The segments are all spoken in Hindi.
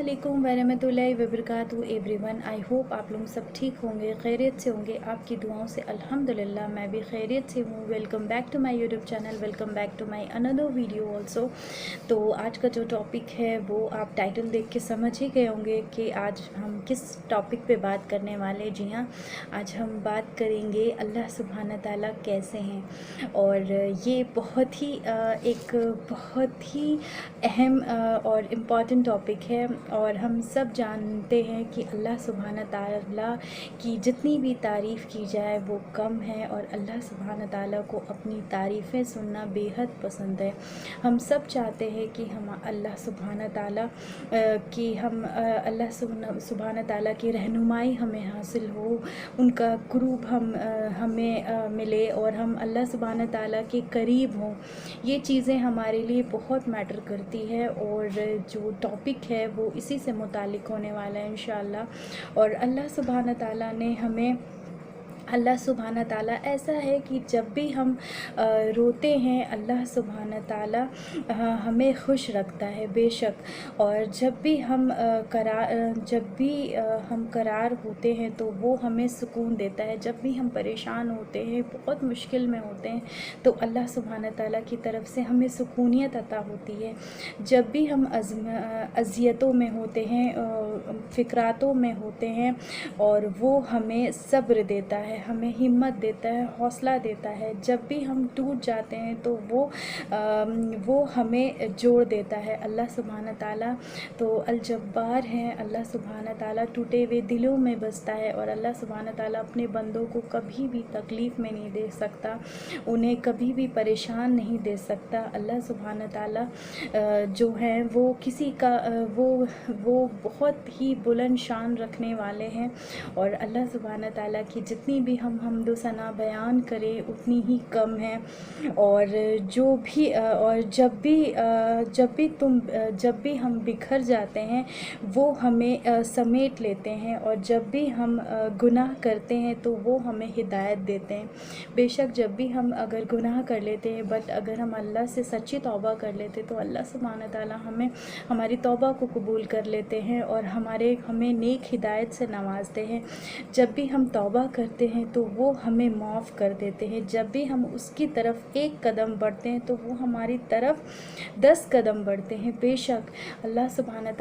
अस्सलामुअलैकुम वरहमतुल्लाहि वबरकातुहू एवरीवन। आई होप आप लोग सब ठीक होंगे, खैरियत से होंगे। आपकी दुआओं से अल्हम्दुलिल्लाह मैं भी खैरियत से हूँ। Welcome back to my YouTube channel, welcome back to my another video also. तो आज का जो टॉपिक है वो आप टाइटल देख के समझ ही गए होंगे कि आज हम किस टॉपिक पे बात करने वाले। जी हाँ, आज हम बात करेंगे अल्लाह सुब्हाना ताला कैसे हैं। और ये बहुत ही एक बहुत ही अहम और इम्पॉर्टेंट टॉपिक है। और हम सब जानते हैं कि अल्लाह सुब्हाना ताला की जितनी भी तारीफ़ की जाए वो कम है, और अल्लाह सुब्हाना ताला को अपनी तारीफ़ें सुनना बेहद पसंद है। हम सब चाहते हैं कि हम अल्लाह सुब्हाना ताला की अल्लाह सुब्हाना ताला की रहनुमाई हमें हासिल हो, उनका कुरूब हमें मिले और हम अल्लाह सुब्हाना ताला के करीब हों। ये चीज़ें हमारे लिए बहुत मैटर करती है, और जो टॉपिक है वो इसी से मुतालिक होने वाला है इंशाअल्लाह। और अल्लाह सुब्हाना ताला ने हमें अल्लाह सुब्हाना ताला ऐसा है कि जब भी हम रोते हैं अल्लाह सुब्हाना ताला हमें खुश रखता है बेशक। और जब भी हम करार होते हैं तो वो हमें सुकून देता है। जब भी हम परेशान होते हैं, बहुत मुश्किल में होते हैं, तो अल्लाह सुब्हाना ताला की तरफ से हमें सुकूनियत अता होती है। जब भी हम अज़ियतों में होते हैं, फ़िक्रातों में होते हैं, और वो हमें सब्र देता है, हमें हिम्मत देता है, हौसला देता है। जब भी हम टूट जाते हैं तो वो हमें जोड़ देता है। अल्लाह सुब्हाना ताला तो अल जब्बार है। अल्लाह सुब्हाना ताला टूटे हुए दिलों में बसता है, और अल्लाह सुब्हाना ताला अपने बंदों को कभी भी तकलीफ़ में नहीं दे सकता, उन्हें कभी भी परेशान नहीं दे सकता। अल्लाह सुब्हाना ताला जो है वो किसी का वो बहुत ही बुलंद शान रखने वाले हैं। और अल्लाह सुब्हाना ताला की जितनी भी हम हम्दो सना बयान करें उतनी ही कम है। और जब भी हम बिखर जाते हैं वो हमें समेट लेते हैं, और जब भी हम गुनाह करते हैं तो वो हमें हिदायत देते हैं। बेशक जब भी हम अगर गुनाह कर लेते हैं, बट अगर हम अल्लाह से सच्ची तौबा कर लेते तो अल्लाह सुब्हाना ताला हमें हमारी तौबा को कबूल कर लेते हैं, और हमें नेक हिदायत से नवाजते हैं। जब भी हम तौबा करते हैं तो वो हमें माफ़ कर देते हैं। जब भी हम उसकी तरफ एक कदम बढ़ते हैं तो वो हमारी तरफ 10 कदम बढ़ते हैं। बेशक अल्लाह सुब्हाना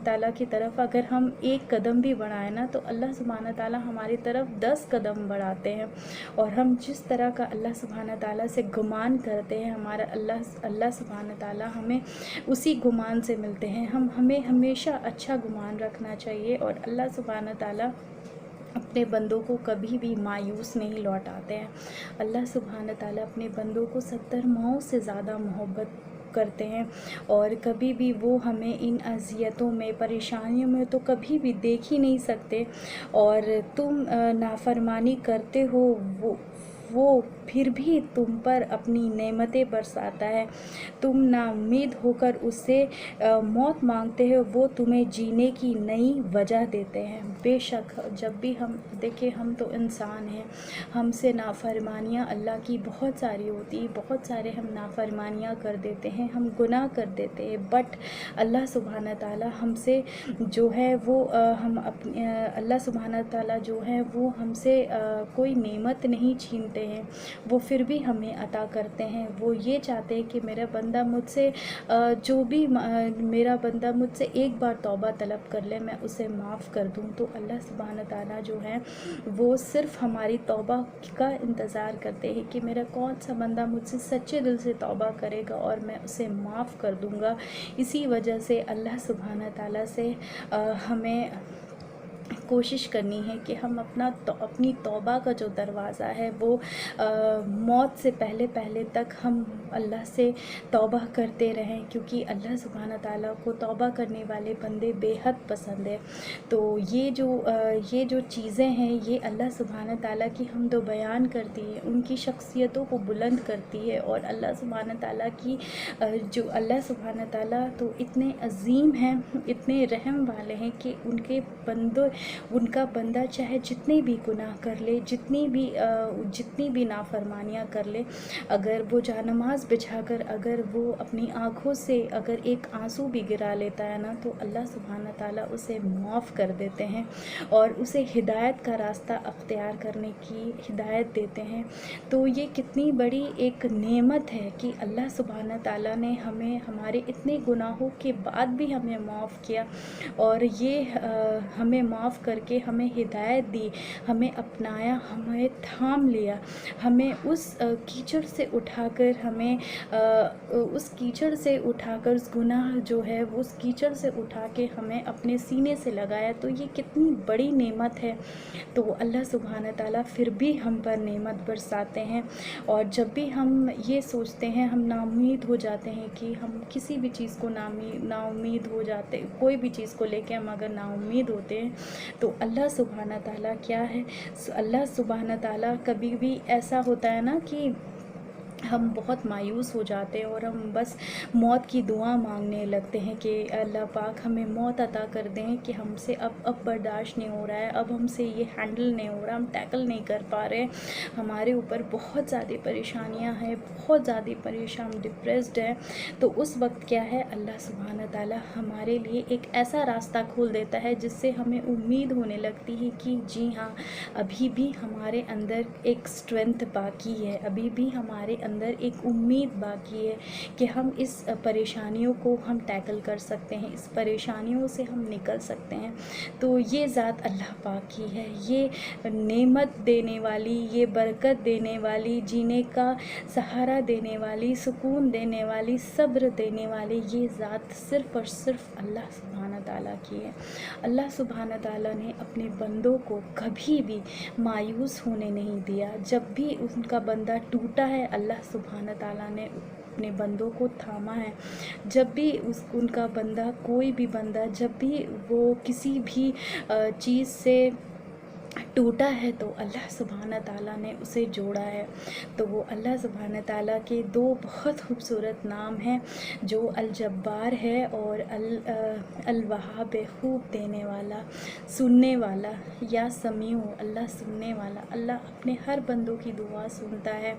ताला की तरफ अगर हम एक कदम भी बढ़ाएं ना, तो अल्लाह सुब्हाना ताला हमारी तरफ 10 कदम बढ़ाते हैं। और हम जिस तरह का अल्लाह सुब्हाना ताला से गुमान करते हैं, हमारा अल्लाह सुब्हाना ताला हमें उसी गुमान से मिलते हैं। हमें हमेशा अच्छा गुमान रखना चाहिए, और अल्लाह सुब्हाना ताला अपने बंदों को कभी भी मायूस नहीं लौटाते हैं। अल्लाह सुब्हाना ताला अपने बंदों को 70 माओं से ज़्यादा मोहब्बत करते हैं, और कभी भी वो हमें इन अज़ियतों में, परेशानियों में तो कभी भी देख ही नहीं सकते। और तुम नाफरमानी करते हो, वो फिर भी तुम पर अपनी नेमतें बरसाता है। तुम नाउम्मीद होकर उससे मौत मांगते हो, वो तुम्हें जीने की नई वजह देते हैं। बेशक जब भी हम देखें, हम तो इंसान हैं, हमसे नाफरमानियाँ अल्लाह की बहुत सारी होती हैं, बहुत सारे हम नाफरमानियाँ कर देते हैं, हम गुनाह कर देते हैं। बट अल्लाह सुब्हाना ताला हमसे जो है वो अल्लाह सुब्हाना ताला जो है वो हमसे कोई नेमत नहीं छीनते हैं, वो फिर भी हमें अता करते हैं। वो ये चाहते हैं कि मेरा बंदा मुझसे एक बार तौबा तलब कर ले, मैं उसे माफ़ कर दूं। तो अल्लाह सुब्हाना ताला जो है वो सिर्फ़ हमारी तौबा का इंतज़ार करते हैं कि मेरा कौन सा बंदा मुझसे सच्चे दिल से तौबा करेगा और मैं उसे माफ़ कर दूंगा। इसी वजह से अल्लाह सुब्हाना ताला से हमें कोशिश करनी है कि हम अपनी तौबा का जो दरवाज़ा है वो मौत से पहले तक हम अल्लाह से तौबा करते रहें, क्योंकि अल्लाह सुब्हाना ताला को तौबा करने वाले बंदे बेहद पसंद है। तो ये जो चीज़ें हैं ये अल्लाह सुब्हाना ताला की हम्दो बयान करती है, उनकी शख्सियतों को बुलंद करती है। और अल्लाह सुब्हाना ताला तो इतने अज़ीम हैं, इतने रहम वाले हैं कि उनके उनका बंदा चाहे जितने भी गुनाह कर ले, जितनी भी नाफरमानियाँ कर ले, अगर वो जानमाज़ बिछाकर अगर वो अपनी आँखों से अगर एक आंसू भी गिरा लेता है ना, तो अल्लाह सुब्हानहू ताला उसे माफ़ कर देते हैं और उसे हिदायत का रास्ता अख्तियार करने की हिदायत देते हैं। तो ये कितनी बड़ी एक नेमत है कि अल्लाह सुब्हानहू ताला ने हमें हमारे इतने गुनाहों के बाद भी हमें माफ़ किया और ये हमें माफ़ करके हमें हिदायत दी, हमें अपनाया, हमें थाम लिया, हमें उस कीचड़ से उठाकर उस गुनाह जो है वो उस कीचड़ से उठा के हमें अपने सीने से लगाया। तो ये कितनी बड़ी नेमत है। तो अल्लाह सुब्हानहू ताला फिर भी हम पर नेमत बरसाते हैं और जब भी हम ये सोचते हैं, हम नाउम्मीद हो जाते हैं कि हम किसी भी चीज़ को नाउम्मीद हो जाते, कोई भी चीज़ को लेके हम अगर नाउम्मीद होते हैं, तो अल्लाह सुब्हानहू ताला क्या है, अल्लाह सुब्हानहू ताला कभी भी ऐसा होता है ना कि हम बहुत मायूस हो जाते हैं और हम बस मौत की दुआ मांगने लगते हैं कि अल्लाह पाक हमें मौत अता कर दें कि हमसे अब बर्दाश्त नहीं हो रहा है, अब हमसे ये हैंडल नहीं हो रहा, हम टैकल नहीं कर पा रहे, हमारे ऊपर बहुत ज़्यादा परेशानियां हैं, बहुत ज़्यादा परेशान, डिप्रेस्ड है। तो उस वक्त क्या है, अल्लाह सुब्हानहू ताला हमारे लिए एक ऐसा रास्ता खोल देता है जिससे हमें उम्मीद होने लगती है कि जी हाँ, अभी भी हमारे अंदर एक स्ट्रेंथ बाकी है, अभी भी हमारे अंदर एक उम्मीद बाकी है कि हम इस परेशानियों को हम टैकल कर सकते हैं, इस परेशानियों से हम निकल सकते हैं। तो ये ज़ात अल्लाह पाक की है, ये नेमत देने वाली, ये बरकत देने वाली, जीने का सहारा देने वाली, सुकून देने वाली, सब्र देने वाली, ये ज़ात सिर्फ़ और सिर्फ अल्लाह सुब्हानहू ताला की है। अल्लाह सुब्हानहू ताला ने अपने बंदों को कभी भी मायूस होने नहीं दिया। जब भी उनका बंदा टूटा है, अल्लाह सुब्हानहू ताला ने अपने बंदों को थामा है। जब भी उनका बंदा, कोई भी बंदा, जब भी वो किसी भी चीज़ से टूटा है, तो अल्लाह सुब्हानहू ताला ने उसे जोड़ा है। तो वो अल्लाह सुब्हानहू ताला के दो बहुत खूबसूरत नाम हैं, जो अल जब्बार है और अल वहाब, खूब देने वाला, सुनने वाला, या समीउ, अल्लाह सुनने वाला। अल्लाह अपने हर बंदों की दुआ सुनता है,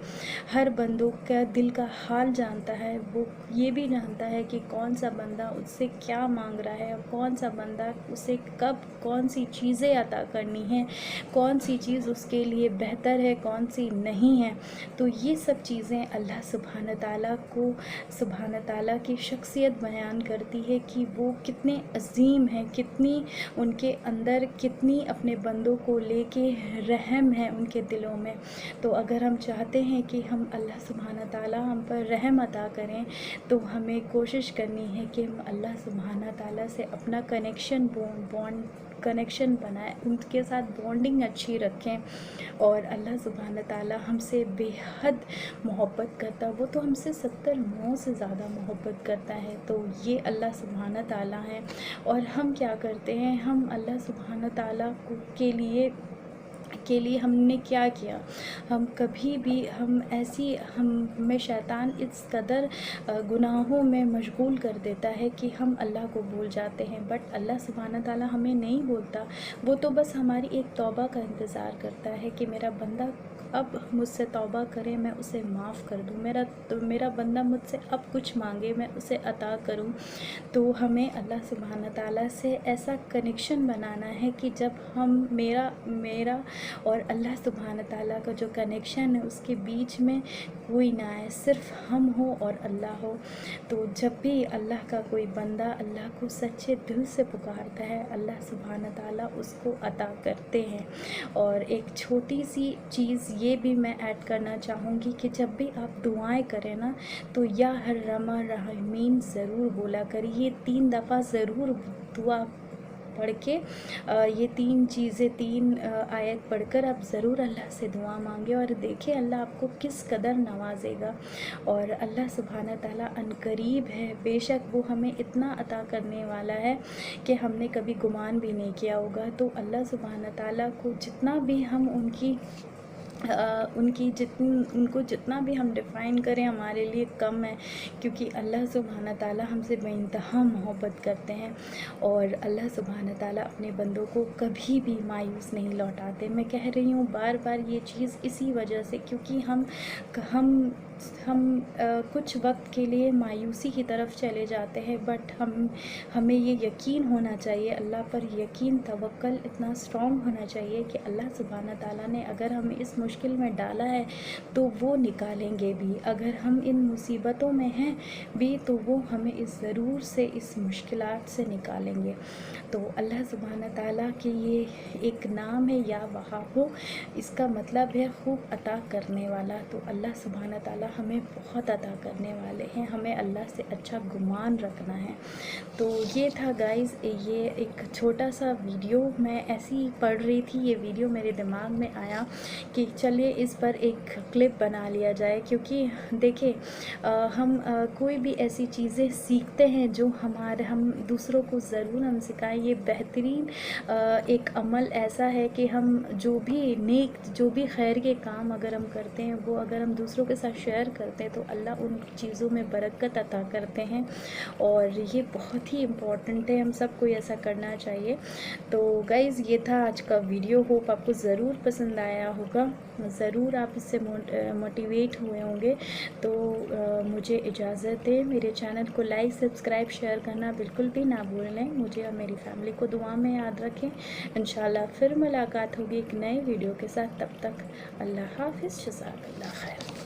हर बंदों का दिल का हाल जानता है। वो ये भी जानता है कि कौन सा बंदा उससे क्या मांग रहा है और कौन सा बंदा उसे कब कौन सी चीज़ें अता करनी है, कौन सी चीज़ उसके लिए बेहतर है, कौन सी नहीं है। तो ये सब चीज़ें अल्लाह सुब्हानहू ताला को, सुब्हानहू ताला की शख्सियत बयान करती है कि वो कितने अजीम हैं, कितनी उनके अंदर, कितनी अपने बंदों को लेके रहम है उनके दिलों में। तो अगर हम चाहते हैं कि हम अल्लाह सुब्हानहू ताला हम पर रहम अता करें, तो हमें कोशिश करनी है कि हम अल्लाह सुब्हानहू ताला से अपना कनेक्शन बनाए, उनके साथ बॉन्डिंग अच्छी रखें। और अल्लाह सुब्हानहू ताला हमसे बेहद मोहब्बत करता, वो तो हमसे 70 9 से ज़्यादा मोहब्बत करता है। तो ये अल्लाह सुब्हानहू ताला है। और हम क्या करते हैं, हम अल्लाह सुब्हानहू ताला के लिए हमने क्या किया, हम कभी भी हमें शैतान इस कदर गुनाहों में मशगूल कर देता है कि हम अल्लाह को भूल जाते हैं। बट अल्लाह सुब्हानहू ताला हमें नहीं भूलता, वो तो बस हमारी एक तौबा का इंतज़ार करता है कि मेरा बंदा अब मुझसे तौबा करे, मैं उसे माफ़ कर दूँ, मेरा बंदा मुझसे अब कुछ मांगे, मैं उसे अता करूँ। तो हमें अल्लाह सुब्हानहू ताला से ऐसा कनेक्शन बनाना है कि जब हम मेरा और अल्लाह सुब्हानहू ताला का जो कनेक्शन है, उसके बीच में कोई ना आए, सिर्फ हम हो और अल्लाह हो। तो जब भी अल्लाह का कोई बंदा अल्लाह को सच्चे दिल से पुकारता है, अल्लाह सुब्हानहू ताला उसको अता करते हैं। और एक छोटी सी चीज़ ये भी मैं ऐड करना चाहूँगी कि जब भी आप दुआएं करें ना, तो या अर्हमर राहिमीन ज़रूर बोला करिए, 3 दफ़ा ज़रूर दुआ पढ़ के ये 3 आयत पढ़कर आप ज़रूर अल्लाह से दुआ मांगे और देखिए अल्लाह आपको किस कदर नवाजेगा। और अल्लाह सुब्हानहू ताला अनकरीब है, बेशक वो हमें इतना अता करने वाला है कि हमने कभी गुमान भी नहीं किया होगा। तो अल्लाह सुब्हानहू ताला को जितना भी हम उनकी उनको जितना भी हम डिफ़ाइन करें हमारे लिए कम है, क्योंकि अल्लाह सुब्हान ताला हमसे बेइंतहा मोहब्बत करते हैं और अल्लाह सुब्हान ताला अपने बंदों को कभी भी मायूस नहीं लौटाते। मैं कह रही हूँ बार बार ये चीज़ इसी वजह से, क्योंकि हम कुछ वक्त के लिए मायूसी की तरफ चले जाते हैं, बट हमें ये यकीन होना चाहिए, अल्लाह पर यकीन तवक्ल इतना स्ट्रॉन्ग होना चाहिए कि अल्लाह सुब्हान ताला ने अगर हमें इस मुश्किल में डाला है तो वो निकालेंगे भी। अगर हम इन मुसीबतों में हैं भी तो वो हमें ज़रूर से इस मुश्किलात से निकालेंगे। तो अल्लाह सुब्हान ताला के ये एक नाम है या वहाबो, इसका मतलब है खूब अता करने वाला। तो अल्लाह सुब्हान ताला हमें बहुत अता करने वाले हैं, हमें अल्लाह से अच्छा गुमान रखना है। तो ये था गाइज़, ये एक छोटा सा वीडियो, मैं ऐसी ही पढ़ रही थी, ये वीडियो मेरे दिमाग में आया कि चलिए इस पर एक क्लिप बना लिया जाए। क्योंकि देखिए हम कोई भी ऐसी चीज़ें सीखते हैं जो हम दूसरों को ज़रूर हम सिखाएं। ये बेहतरीन एक अमल ऐसा है कि हम जो भी खैर के काम अगर हम करते हैं, वो अगर हम दूसरों के साथ शेयर करते हैं तो अल्लाह उन चीज़ों में बरकत अता करते हैं और ये बहुत ही इम्पॉर्टेंट है, हम सबको ऐसा करना चाहिए। तो गाइज़ ये था आज का वीडियो, होप आपको ज़रूर पसंद आया होगा, ज़रूर आप इससे मोटिवेट हुए होंगे। तो मुझे इजाज़त दें, मेरे चैनल को लाइक सब्सक्राइब शेयर करना बिल्कुल भी ना भूलें। मुझे और मेरी फैमिली को दुआ में याद रखें। इंशाल्लाह फिर मुलाकात होगी एक नए वीडियो के साथ, तब तक अल्लाह हाफ़िज़, जज़ाकल्लाह खैर।